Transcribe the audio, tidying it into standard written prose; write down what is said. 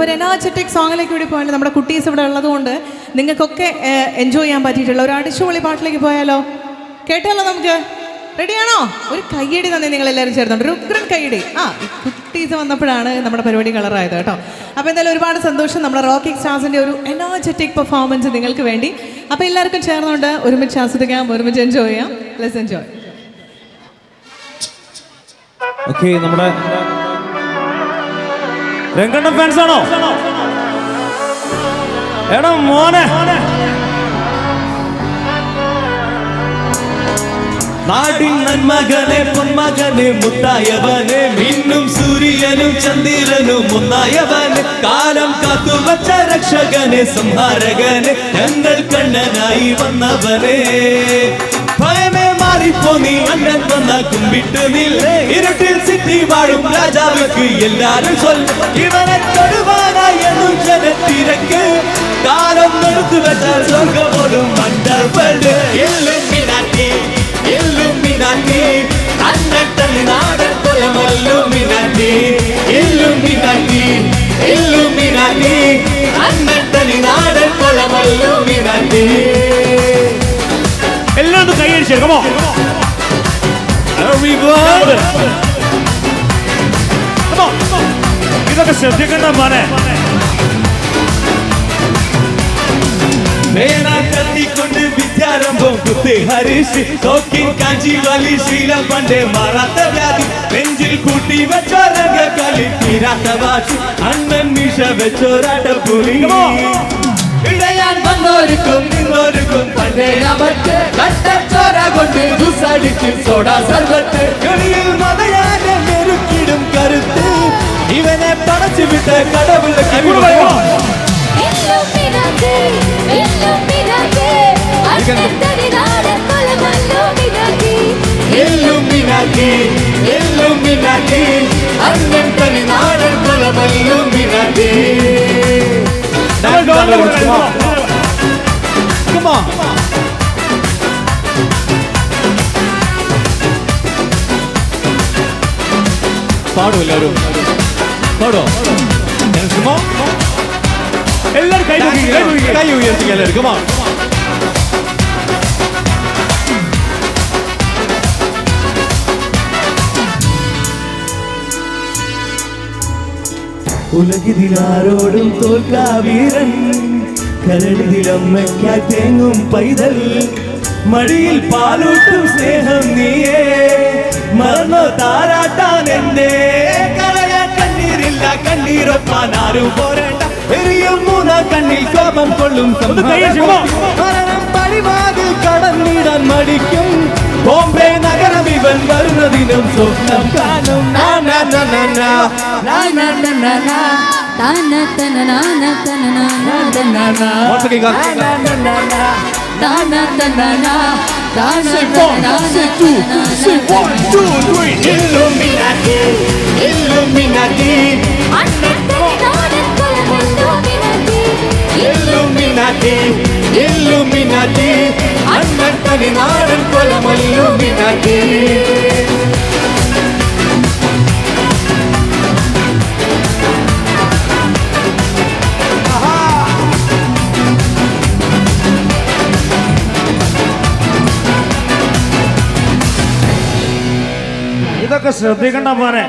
ഒരു എനർജറ്റിക് സോങ്ങിലേക്ക് കൂടി പോയാൽ നമ്മുടെ കുട്ടീസ് ഇവിടെ ഉള്ളതുകൊണ്ട് നിങ്ങൾക്കൊക്കെ എൻജോയ് ചെയ്യാൻ പറ്റിയിട്ടുള്ള ഒരു അടിച്ചുപൊളി പാട്ടിലേക്ക് പോയാലോ? കേട്ടാലോ? നമുക്ക് റെഡിയാണോ? ഒരു കയ്യടി തന്നെ നിങ്ങൾ എല്ലാവരും ചേർന്നുണ്ട്, ഒരു ഉഗ്രൻ കയ്യടി. കുട്ടീസ് വന്നപ്പോഴാണ് നമ്മുടെ പരിപാടി കളറായത് കേട്ടോ. അപ്പോൾ എന്തായാലും ഒരുപാട് സന്തോഷം. നമ്മുടെ റോക്കിംഗ് സ്റ്റാർസിൻ്റെ ഒരു എനർജറ്റിക് പെർഫോമൻസ് നിങ്ങൾക്ക് വേണ്ടി. അപ്പോൾ എല്ലാവർക്കും ചേർന്നുകൊണ്ട് ഒരുമിച്ച് ആസ്വദിക്കാം, ഒരുമിച്ച് എൻജോയ് ചെയ്യാം. Let's enjoy. ഓക്കെ, നമ്മുടെ രംഗണ്ണ ഫാൻസ് ആണോ? എടാ മോനെ, നാടിൻ നന്മകനെ പൊന്മകനെ മുത്തായവനെ, മിന്നും സൂര്യനും ചന്ദ്രനും ഒന്നായവനെ, കാലം കാത്തുവച്ച രക്ഷകനെ സംഹാരകനെ, ഞങ്ങൾ കണ്ണനായി വന്നവനെ. ഭയമേ മാറിപ്പോ നീ അണ്ണൻ വന്ന കുമ്പിട്ട് നില്ലേ, ഇരുട്ടിൽ സിറ്റി വാഴും രാജാവുക്ക് എല്ലാരും ചൊല്ലും, ഇവനെ തൊടുവാനായി എന്നും ജനത്തിരക്ക്, കാലം എടുത്തു വെച്ച സ്വർഗമോടും മണ്ടർവേൾഡ്. ഇല്ലുമിനാറ്റി ഇല്ലുമിനാറ്റി അണ്ണൻ തമിഴ്നാടൻ കൊലമല്ലുമിനാറ്റി, ഇല്ലുമിനാറ്റി ഇല്ലുമിനാറ്റി അണ്ണൻ തമിഴ്നാടൻ കൊലമല്ലുമിനാറ്റി. എല്ലാവരും കൈയടിച്ചു. Come on. Everybody. Come on. ഇതൊക്കെ ശ്രദ്ധിക്കണ്ട മോനെ. മേന കത്തിക്കൊണ്ട് വിദ്യാരംഭം കുത്തി ഹരിഷ്, തോക്കിൻ കാഞ്ചി വലി ശീലം പണ്ടേ മാറാത്ത വ്യാധി, നെഞ്ചിൽ കൂട്ടി വെച്ചോരങ്ക കളി തീരാത്ത വാശി, അണ്ണൻ മീശ വെച്ചോരാട്ടപ്പുലി. ഇടയാൻ വന്നോർക്കും നിന്നോർക്കും പണ്ടേ അവർക്ക് കട്ടച്ചോര കൊണ്ട് ദുസടിച്ച് സോഡ സർവത്ത്, കളിയിൽ മതയാനെ മെരുക്കിടും കരുത്ത്, ഇവനെ പടച്ചു വിട്ട കടവുള്ള Illuminati Illuminati Annan തമിഴ്നാടൻ കൊലമല്ലുമിനാറ്റി. Come on. പാടോ എല്ലാവരും, പാടോ. എല്ലാവരും കൈ ഉയർത്തി എല്ലാവരും. Come on. ഉലകിതിലാരോടും തോൽക്കാ വീരൻ, കരളിതിലമ്മയ്ക്കായി തേങ്ങും പൈതൽ, മടിയിൽ പാലൂട്ടും സ്നേഹം നീയേ, മറന്നോ താരാട്ടാൻ എന്റെ കരയാൻ കണ്ണീരില്ല, കണ്ണീരൊപ്പാൻ ആരും പോരേണ്ട, എരിയും മൂന്നാം കണ്ണിൽ കോപം കൊള്ളും മരണം പടിവാതിൽ കടന്നിടാൻ മടിക്കും, ബോംബെ നഗരം ഇവൻ വരുന്നതിനും സ്വപ്നം കാണും. Illuminati, Illuminati, Illuminati, അണ്ണൻ തമിഴ്നാടൻ കൊലമല്ലുമിനാറ്റി. ഇതൊക്കെ ശ്രദ്ധിക്കണ്ട മോനെ.